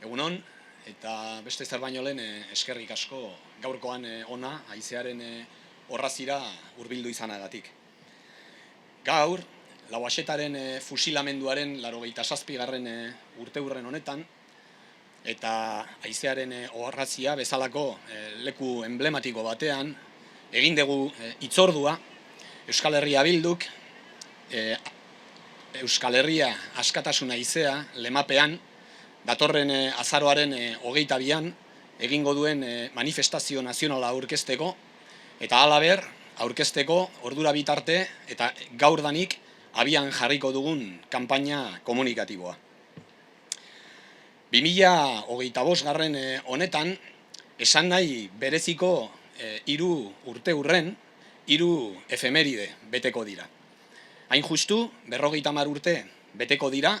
Egunon, eta beste zer baino lehen eskerrik asko gaurkoan ona haizearen orrazira hurbildu izanagatik. Gaur, Lauaxetaren fusilamenduaren 87. urteurren honetan, eta haizearen orrazia bezalako leku emblematiko batean, egin dugu hitzordua Euskal Herria Bilduk, Euskal Herria askatasun haizea lemapean, datorren azaroaren 22an egingo duen manifestazio nazionala aurkezteko, eta halaber aurkezteko ordura bitarte eta gaurdanik abian jarriko dugun kanpaina komunikatiboa. 2025 honetan, esan nahi bereziko 3 urteurren 3 efemeride beteko dira. Hain justu, 50 urte beteko dira,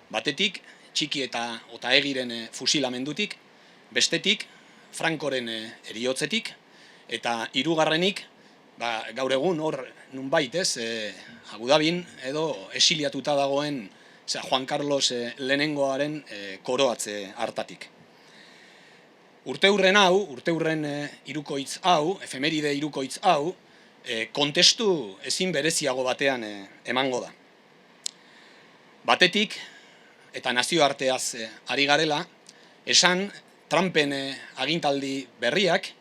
batetik Txiki eta Otaegiren fusilamendutik, bestetik Frankoren heriotzetik, eta 3. Gaur egun hor nunbait Abu Dhabin edo exiliatuta dagoen Juan Carlos lehenengoaren koroatze hartatik. Urteurren hirukoitz hau, efemeride hirukoitz hau, kontestu ezin bereziago batean emango da. Batetik, eta nazioarteaz ari garela, esan Trumpen agintaldi berriak,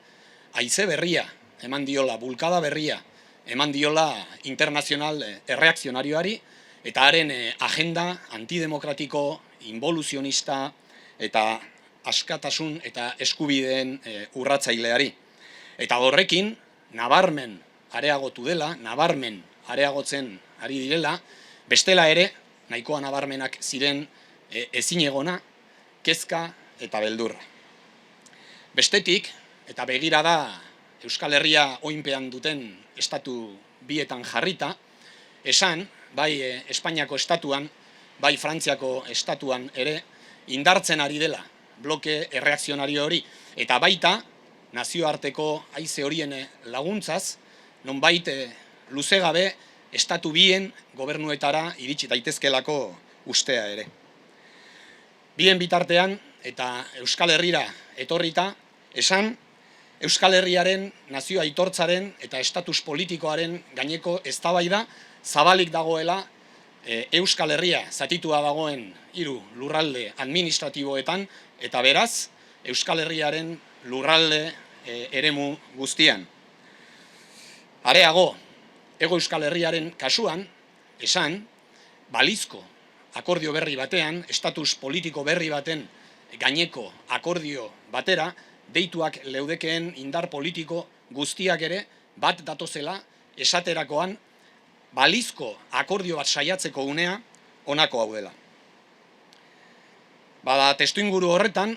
haize berria eman diola, bulkada berria eman diola internazional erreakzionarioari, eta haren agenda antidemokratiko, involuzionista eta askatasun eta eskubideen urratzaileari. Eta horrekin, nabarmen areagotu dela, nabarmen areagotzen ari direla, bestela ere, nahikoa nabarmenak ziren ezinegona, kezka eta beldurra. Bestetik, eta begira da Euskal Herria oinpean duten estatu bietan jarrita, esan, bai Espainiako estatuan, bai Frantziako estatuan ere, indartzen ari dela bloke erreakzionario hori, eta baita nazioarteko haize horien laguntzaz, nonbait luzegabe estatu bien gobernuetara iritsi daitezkelako ustea ere. Bien bitartean eta Euskal Herrira etorrita, esan Euskal Herriaren nazio aitortzaren eta estatus politikoaren gaineko eztabaida zabalik dagoela Euskal Herria zatitua dagoen 3 lurralde administratiboetan, eta beraz Euskal Herriaren lurralde eremu guztian. Areago, Hego Euskal Herriaren kasuan, esan, balizko akordio berri batean, estatus politiko berri baten gaineko akordio batera, deituak leudekeen indar politiko guztiak ere bat datozela esaterakoan balizko akordio bat saiatzeko unea honako hau dela. Bada, testuinguru horretan,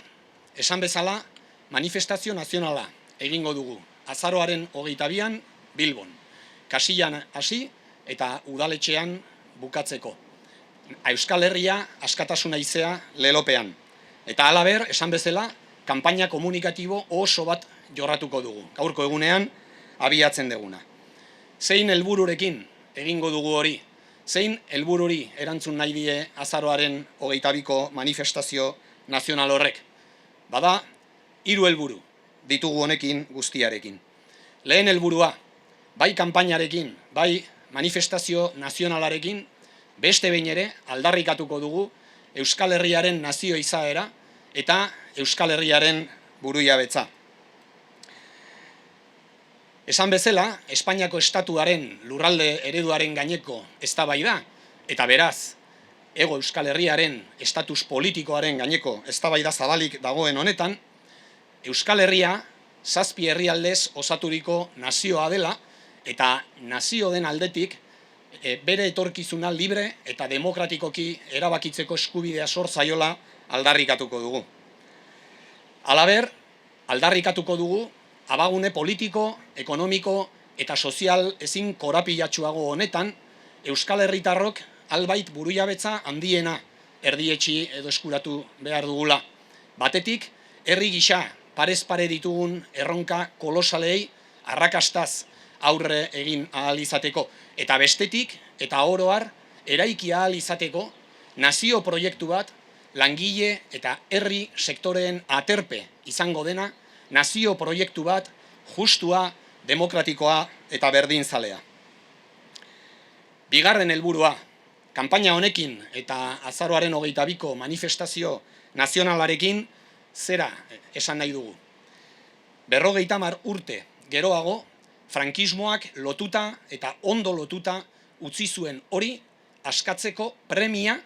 esan bezala, manifestazio nazionala egingo dugu, azaroaren 22an Bilbon. Kasillan hasi eta udaletxean bukatzeko. Euskal Herria askatasun haizea lelopean. Eta halaber, esan bezala, kanpaina komunikatibo oso bat jorratuko dugu. Gaurko egunean abiatzen deguna. Zein helbururekin egingo dugu hori? Zein helbururi erantzun nahi die azaroaren 22ko manifestazio nazional horrek? Bada, 3 helburu ditugu honekin guztiarekin. Lehen helburua, bai kanpainarekin, bai manifestazio nazionalarekin, beste behin ere aldarrikatuko dugu Euskal Herriaren nazio izaera eta Euskal Herriaren burujabetza. Esan bezala, Espainiako estatuaren lurralde ereduaren gaineko eztabaida, eta beraz, Hego Euskal Herriaren estatus politikoaren gaineko eztabaida zabalik dagoen honetan, Euskal Herria 7 herrialdez osaturiko nazioa dela, eta nazio den aldetik bere etorkizuna libre eta demokratikoki erabakitzeko eskubidea zor zaiola aldarrikatuko dugu. Halaber, aldarrikatuko dugu abagune politiko, ekonomiko eta sozial ezin korapilatsuago honetan Euskal Herritarrok albait burujabetza handiena erdietsi edo eskuratu behar dugula. Batetik, herri gisa parez pare ditugun erronka kolosalei arrakastaz aurre egin ahal izateko, eta bestetik, eta oro har, eraiki ahal izateko nazio proiektu bat langile eta herri sektoreen aterpe izango dena nazio proiektu bat justua, demokratikoa eta berdinzalea. Bigarren helburua, kanpaina honekin eta azaroaren 22ko manifestazio nazionalarekin zera esan nahi dugu. 50 urte geroago, frankismoak lotuta eta ondo lotuta utzi zuen hori askatzeko premia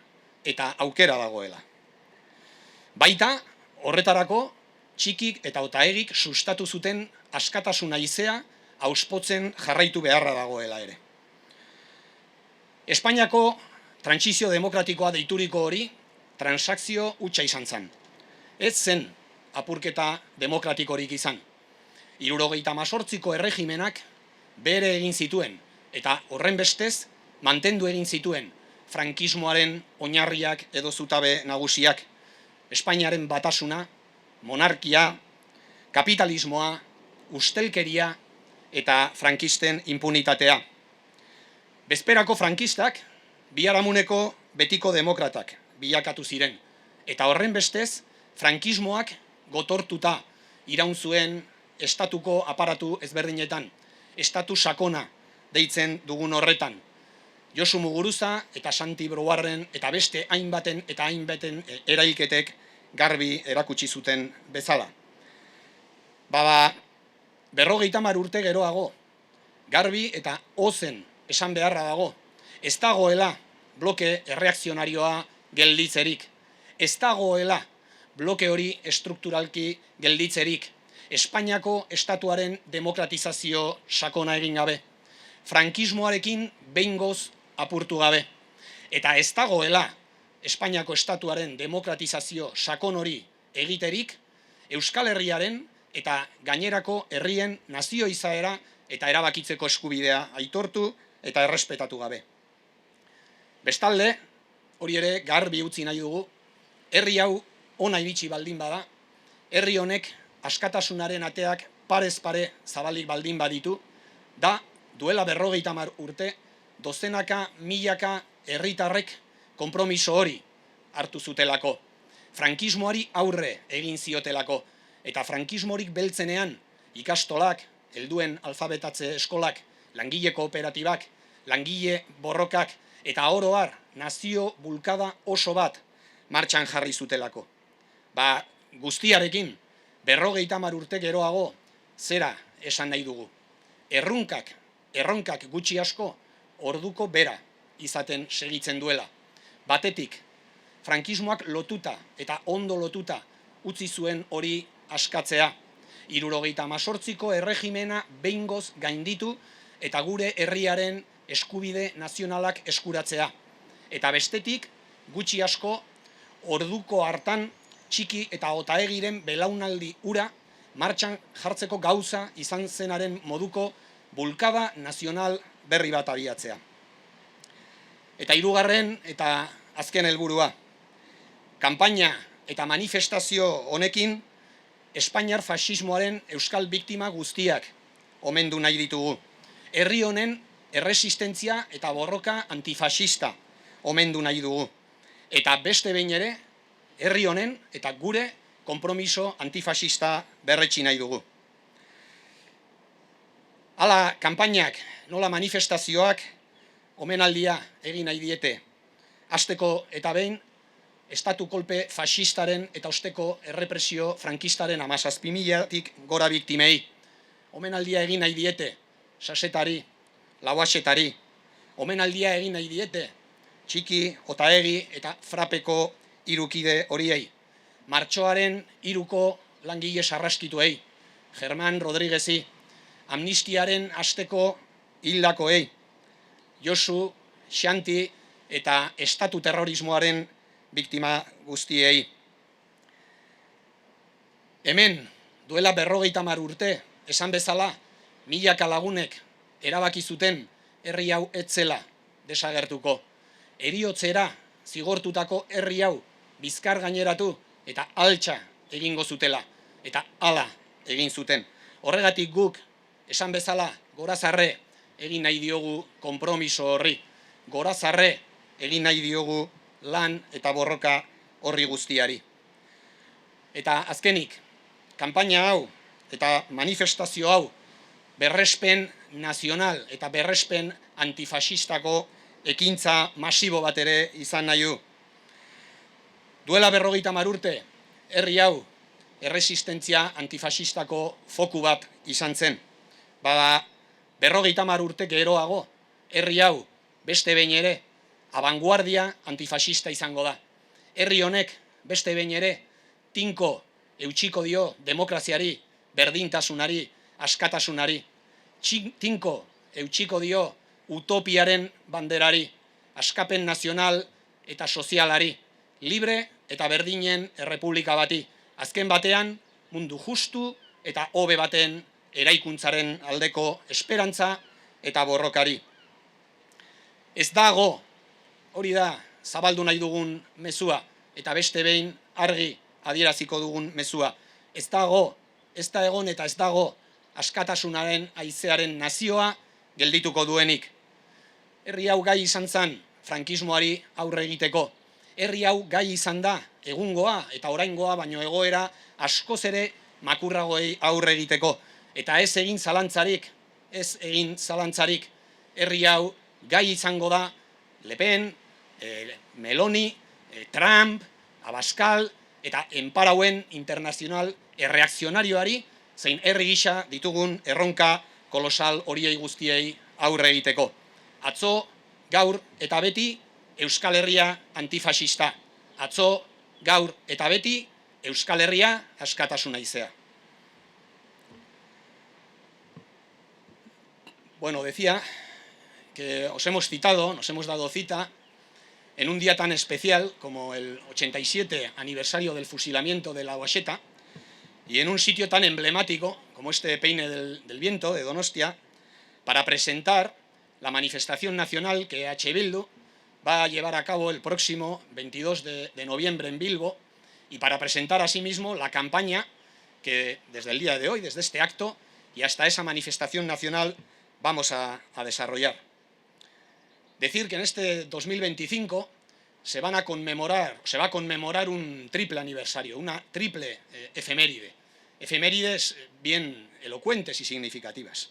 eta aukera dagoela. Baita, horretarako, txikik eta otaegik sustatu zuten askatasuna izea auspotzen jarraitu beharra dagoela ere. Espainiako trantsizio demokratikoa deituriko hori transakzio hutsa izan zen. Ez zen apurketa demokratikorik izan. 78ko erregimenak bere egin zituen eta horren bestez mantendu egin zituen frankismoaren oinarriak edo zutabe nagusiak. Espainiaren batasuna, monarkia, kapitalismoa, ustelkeria eta frankisten impunitatea. Bezperako frankistak biharamuneko betiko demokratak bilakatu ziren, eta horren bestez frankismoak gotortuta iraun zuen estatuko aparatu ezberdinetan, estatu sakona deitzen dugun horretan. Josu Muguruza eta Santi Brouarden eta beste hainbaten eta hainbaten erailketek garbi erakutsi zuten bezala. 50 urte geroago, garbi eta ozen esan beharra dago, ez dagoela bloke erreakzionarioa gelditzerik, ez dagoela bloke hori estrukturalki gelditzerik, Espainiako estatuaren demokratizazio sakona egin gabe, frankismoarekin behingoz apurtu gabe, eta ez dagoela Espainiako estatuaren demokratizazio sakon hori egiterik, Euskal Herriaren eta gainerako herrien nazio izaera eta erabakitzeko eskubidea aitortu eta errespetatu gabe. Bestalde, hori ere garbi utzi nahi dugu, herri hau ona iritsi baldin bada, herri honek askatasunaren ateak parez pare zabalik baldin baditu, da duela 50 urte, dozenaka, milaka herritarrek konpromiso hori hartu zutelako, frankismoari aurre egin ziotelako, eta frankismorik beltzenean ikastolak, helduen alfabetatze eskolak, langile kooperatibak, langile borrokak, eta oro har nazio bulkada oso bat martxan jarri zutelako. Guztiarekin, 50 urte geroago, zera esan nahi dugu. Erronkak gutxi asko orduko bera izaten segitzen duela. Batetik, frankismoak lotuta eta ondo lotuta utzi zuen hori askatzea. 78ko erregimena behingoz gainditu eta gure herriaren eskubide nazionalak eskuratzea. Eta bestetik, gutxi asko orduko hartan txiki eta otaegiren belaunaldi ura martxan jartzeko gauza izan zenaren moduko bulkada nazional berri bat abiatzea. Eta hirugarren eta azken helburua, kanpaina eta manifestazio honekin Espainiar faxismoaren euskal biktima guztiak omendu nahi ditugu. Herri honen erresistentzia eta borroka antifaxista omendu nahi dugu. Eta beste behin ere, herri honen eta gure konpromiso antifaxista berretsi nahi dugu. Hala kanpainak, nola manifestazioak omenaldia egin nahi diete. Hasteko eta behin, estatu kolpe faxistaren eta osteko errepresio frankistaren 17.000-tik gora biktimei. Omenaldia egin nahi diete Sasetari, Lauaxetari. Omenaldia egin nahi diete Txiki, Otaegi eta Frapeko hirukide horiei. Martxoaren 3ko langile sarraskituei, Germán Rodríguezi, amnistiaren hasteko hildakoei, Josu, Xanti eta estatu terrorismoaren biktima guztiei. Hemen, duela 50 urte, esan bezala, milaka lagunek erabaki zuten herri hau etzela desagertuko. Heriotzera zigortutako herri hau bizkar gaineratu eta altxa egingo zutela, eta hala egin zuten. Horregatik guk, esan bezala, gorazarre egin nahi diogu konpromiso horri, gorazarre egin nahi diogu lan eta borroka horri guztiari. Eta azkenik, kanpaina hau eta manifestazio hau berrespen nazional eta berrespen antifaxistako ekintza masibo bat ere izan nahi du. Duela 50 urte, herri hau erresistentzia antifaxistako foku bat izan zen. Bada, 50 urte geroago, herri hau beste behin ere abanguardia antifaxista izango da. Herri honek beste behin ere tinko eutxiko dio demokraziari, berdintasunari, askatasunari. Tinko eutxiko dio utopiaren banderari, askapen nazional eta sozialari, libre eta berdinen errepublika bati. Azken batean, mundu justu eta hobe baten eraikuntzaren aldeko esperantza eta borrokari. Ez dago, hori da zabaldu nahi dugun mezua, eta beste behin argi adieraziko dugun mezua. Ez dago, ez da egon eta ez dago askatasunaren haizearen nazioa geldituko duenik. Herri hau gai izan zen frankismoari aurre egiteko. Herri hau gai izan da egungoa eta oraingoa baino egoera askoz ere makurragoei aurre egiteko. Eta ez egin zalantzarik, herri hau gai izango da Le Pen, Meloni, Trump, Abascal eta enparauen internazional erreakzionarioari zein herri gisa ditugun erronka kolosal horiei guztiei aurre egiteko. Atzo, gaur eta beti Euskal Herria antifaxista. Atzo, gaur eta beti Euskal Herria askatasuna izea. Bueno, decía que os hemos citado, nos hemos dado cita en un día tan especial como el 87 aniversario del fusilamiento de Lauaxeta y en un sitio tan emblemático como este Peine del Viento de Donostia para presentar la manifestación nacional que EH Bildu va a llevar a cabo el próximo 22 de noviembre en Bilbo y para presentar asimismo la campaña que desde el día de hoy, desde este acto y hasta esa manifestación nacional vamos a desarrollar. Decir que en este 2025 se va a conmemorar un triple aniversario, una triple efeméride. Efemérides bien elocuentes y significativas.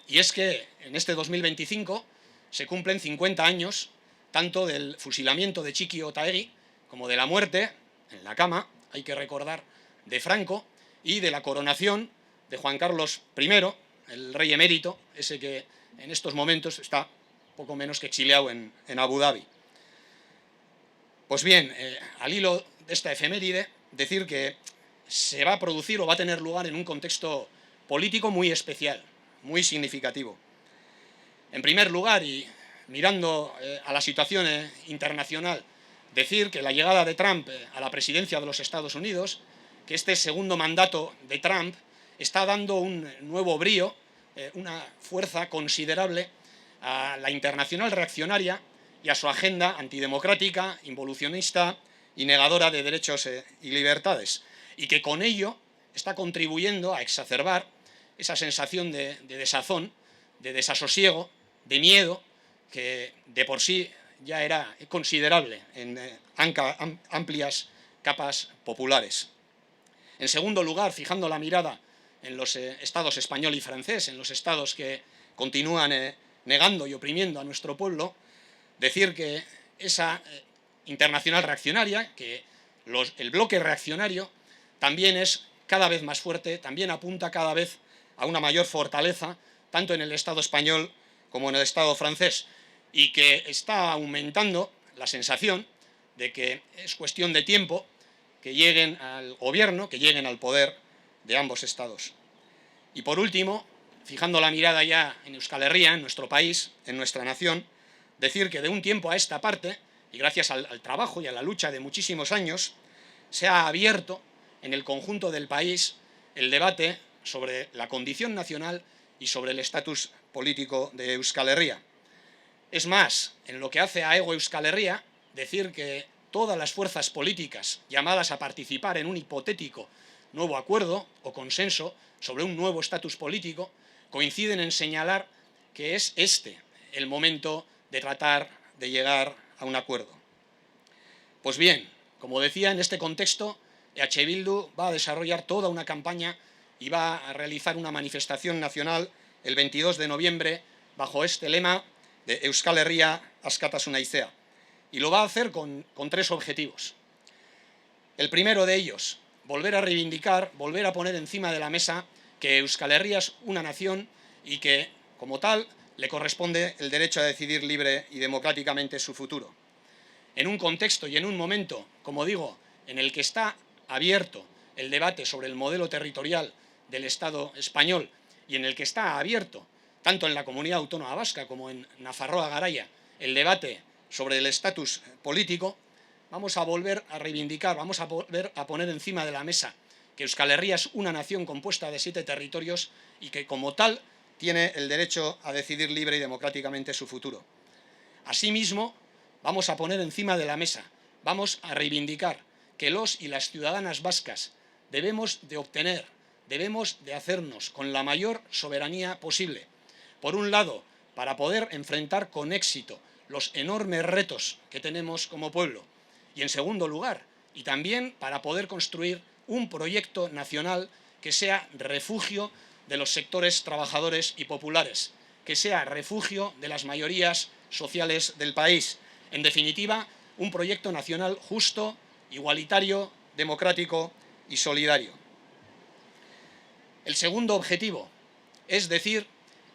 Y es que en este 2025 se cumplen 50 años tanto del fusilamiento de Txiki Otaegi como de la muerte, en la cama, hay que recordar, de Franco y de la coronación de Juan Carlos I, el rey emérito, ese que en estos momentos está poco menos que exiliado en Abu Dhabi. Pues bien, al hilo de esta efeméride, decir que se va a producir o va a tener lugar en un contexto político muy especial, muy significativo. En primer lugar, y mirando a la situación internacional, decir que la llegada de Trump a la presidencia de los Estados Unidos, que este segundo mandato de Trump está dando un nuevo brío, una fuerza considerable a la internacional reaccionaria y a su agenda antidemocrática, involucionista y negadora de derechos y libertades, y que con ello está contribuyendo a exacerbar esa sensación de desazón, de desasosiego, de miedo, que de por sí ya era considerable en amplias capas populares. En segundo lugar, fijando la mirada en los estados español y francés, en los estados que continúan negando y oprimiendo a nuestro pueblo, decir que esa internacional reaccionaria, que el bloque reaccionario también es cada vez más fuerte, también apunta cada vez a una mayor fortaleza, tanto en el Estado español como en el Estado francés, y que está aumentando la sensación de que es cuestión de tiempo que lleguen al gobierno, que lleguen al poder de ambos estados. Y por último, fijando la mirada ya en Euskal Herria, en nuestro país, en nuestra nación, decir que de un tiempo a esta parte, y gracias al trabajo y a la lucha de muchísimos años, se ha abierto en el conjunto del país el debate sobre la condición nacional y sobre el estatus político de Euskal Herria. Es más, en lo que hace a Hego Euskal Herria, decir que todas las fuerzas políticas llamadas a participar en un hipotético nuevo acuerdo o consenso sobre un nuevo estatus político coinciden en señalar que es este el momento de tratar de llegar a un acuerdo. Pues bien, Como decía, en este contexto, EH Bildu va a desarrollar toda una campaña y va a realizar una manifestación nacional el 22 de noviembre bajo este lema de Euskal Herria askatasuna haizea. Y lo va a hacer con 3 objetivos. El primero de ellos, volver a reivindicar, volver a poner encima de la mesa que Euskal Herria es una nación y que, como tal, le corresponde el derecho a decidir libre y democráticamente su futuro. En un contexto y en un momento, como digo, en el que está abierto el debate sobre el modelo territorial del Estado español y en el que está abierto, tanto en la Comunidad Autónoma Vasca como en Nafarroa Garaia, el debate sobre el estatus político, vamos a volver a reivindicar, vamos a volver a poner encima de la mesa que Euskal Herria es una nación compuesta de 7 territorios y que, como tal, tiene el derecho a decidir libre y democráticamente su futuro. Asimismo, vamos a poner encima de la mesa, vamos a reivindicar que los y las ciudadanas vascas debemos de obtener, debemos de hacernos con la mayor soberanía posible. Por un lado, para poder enfrentar con éxito los enormes retos que tenemos como pueblo. Y en segundo lugar, y también para poder construir un proyecto nacional que sea refugio de los sectores trabajadores y populares, que sea refugio de las mayorías sociales del país. En definitiva, un proyecto nacional justo, igualitario, democrático y solidario. El segundo objetivo es decir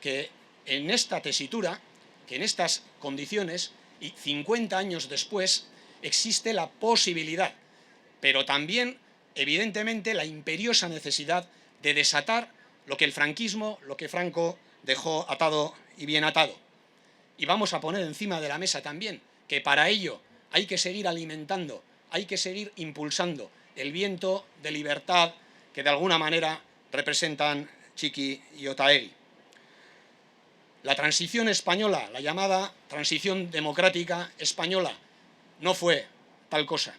que en esta tesitura, que en estas condiciones y 50 años después existe la posibilidad, pero también evidentemente la imperiosa necesidad de desatar lo que el franquismo, lo que Franco dejó atado y bien atado. Y vamos a poner encima de la mesa también que para ello hay que seguir alimentando, hay que seguir impulsando el viento de libertad que de alguna manera representan Txiki y Otaegi. La transición española, la llamada transición democrática española, no fue tal cosa.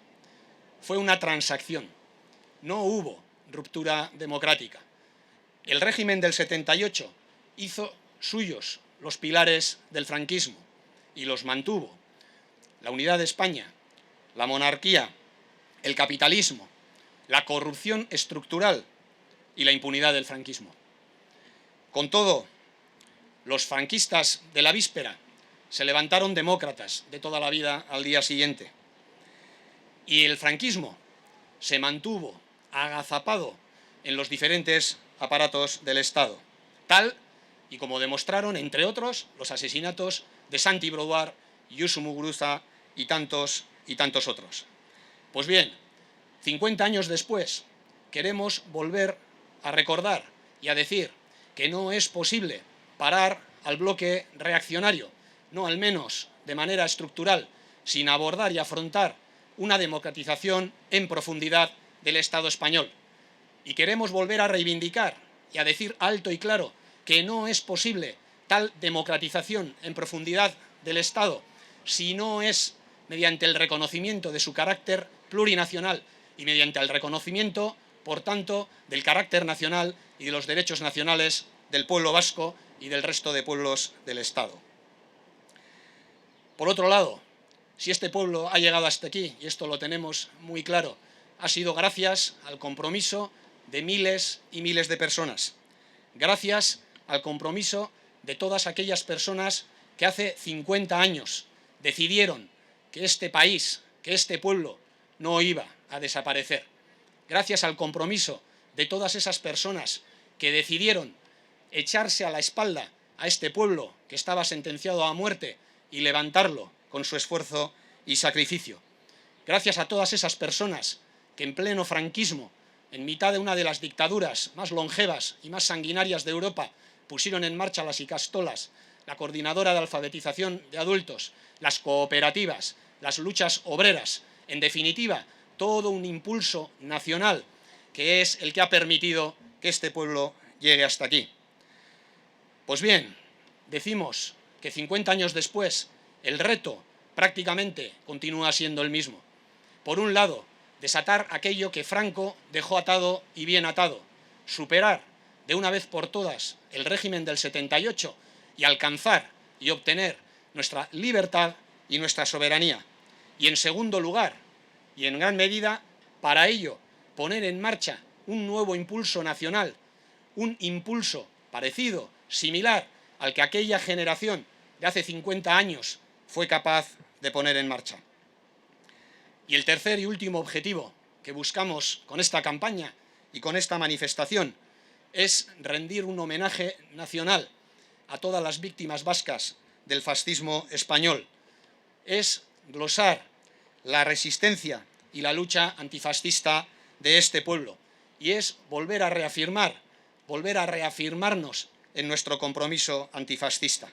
Fue una transacción. No hubo ruptura democrática. El régimen del 78 hizo suyos los pilares del franquismo y los mantuvo. La unidad de España, la monarquía, el capitalismo, la corrupción estructural y la impunidad del franquismo. Con todo, los franquistas de la víspera se levantaron demócratas de toda la vida al día siguiente. Y el franquismo se mantuvo agazapado en los diferentes aparatos del Estado, tal y como demostraron, entre otros, los asesinatos de Santi Brouard, Youssouf Muguruza y tantos otros. Pues bien, 50 años después, queremos volver a recordar y a decir que no es posible parar al bloque reaccionario, no al menos de manera estructural, sin abordar y afrontar una democratización en profundidad del Estado español. Y queremos volver a reivindicar y a decir alto y claro que no es posible tal democratización en profundidad del Estado si no es mediante el reconocimiento de su carácter plurinacional y mediante el reconocimiento, por tanto, del carácter nacional y de los derechos nacionales del pueblo vasco y del resto de pueblos del Estado. Por otro lado, si este pueblo ha llegado hasta aquí, y esto lo tenemos muy claro, ha sido gracias al compromiso de miles y miles de personas, gracias al compromiso de todas aquellas personas que hace 50 años decidieron que este país, que este pueblo no iba a desaparecer, gracias al compromiso de todas esas personas que decidieron echarse a la espalda a este pueblo que estaba sentenciado a muerte y levantarlo con su esfuerzo y sacrificio. Gracias a todas esas personas que en pleno franquismo, en mitad de una de las dictaduras más longevas y más sanguinarias de Europa, pusieron en marcha las Ikastolas, la coordinadora de alfabetización de adultos, las cooperativas, las luchas obreras, en definitiva, todo un impulso nacional que es el que ha permitido que este pueblo llegue hasta aquí. Pues bien, decimos que 50 años después el reto prácticamente continúa siendo el mismo. Por un lado, desatar aquello que Franco dejó atado y bien atado, superar de una vez por todas el régimen del 78 y alcanzar y obtener nuestra libertad y nuestra soberanía. Y en segundo lugar, y en gran medida para ello poner en marcha un nuevo impulso nacional, un impulso parecido, similar al que aquella generación de hace 50 años fue capaz de poner en marcha. Y el tercer y último objetivo que buscamos con esta campaña y con esta manifestación es rendir un homenaje nacional a todas las víctimas vascas del fascismo español. Es glosar la resistencia y la lucha antifascista de este pueblo. Y es volver a reafirmarnos en nuestro compromiso antifascista.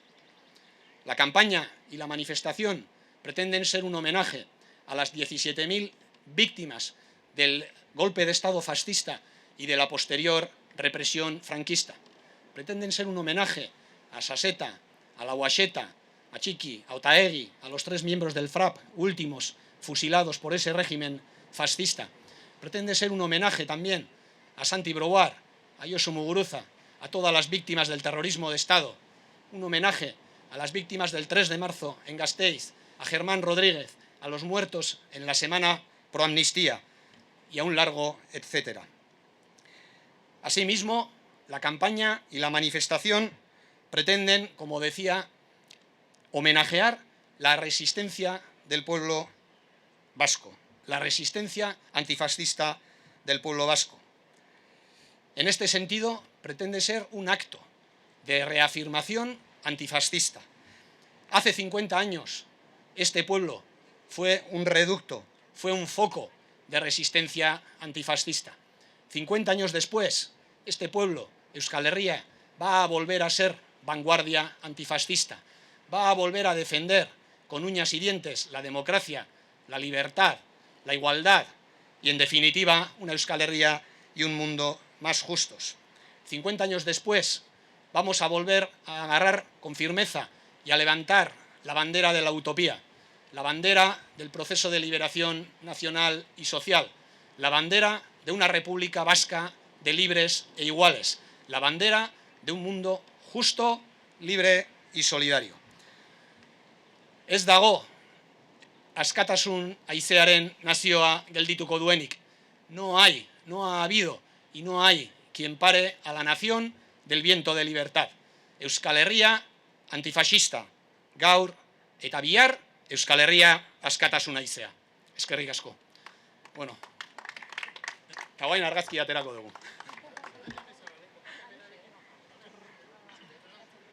La campaña y la manifestación pretenden ser un homenaje a las 17.000 víctimas del golpe de Estado fascista y de la posterior represión franquista. Pretenden ser un homenaje a Saseta, a Lauaxeta, a Txiki, a Otaegi, a los 3 miembros del FRAP, últimos fusilados por ese régimen fascista. Pretende ser un homenaje también a Santi Brouard, a Josu Muguruza, a todas las víctimas del terrorismo de Estado. Un homenaje a las víctimas del 3 de marzo en Gasteiz, a Germán Rodríguez, a los muertos en la Semana Pro Amnistía y a un largo etcétera. Asimismo, la campaña y la manifestación pretenden, como decía, homenajear la resistencia del pueblo vasco, la resistencia antifascista del pueblo vasco. En este sentido, pretende ser un acto de reafirmación antifascista. Hace 50 años, este pueblo fue un reducto, fue un foco de resistencia antifascista. 50 años después, este pueblo, Euskal Herria, va a volver a ser vanguardia antifascista, va a volver a defender con uñas y dientes la democracia, la libertad, la igualdad y, en definitiva, una Euskal Herria y un mundo más justos. 50 años después, vamos a volver a agarrar con firmeza y a levantar la bandera de la utopía, la bandera del proceso de liberación nacional y social, la bandera de una república vasca de libres e iguales, la bandera de un mundo justo, libre y solidario. Ez dago askatasun haizearen nazioa geldituko duenik. No ha habido y no hay quien pare a la nación del viento de libertad. Euskal Herria antifascista, gaur eta bihar Euskal Herria askatasun haizea. Eskerrik asko. Bueno, eta guain argazki aterako dugu.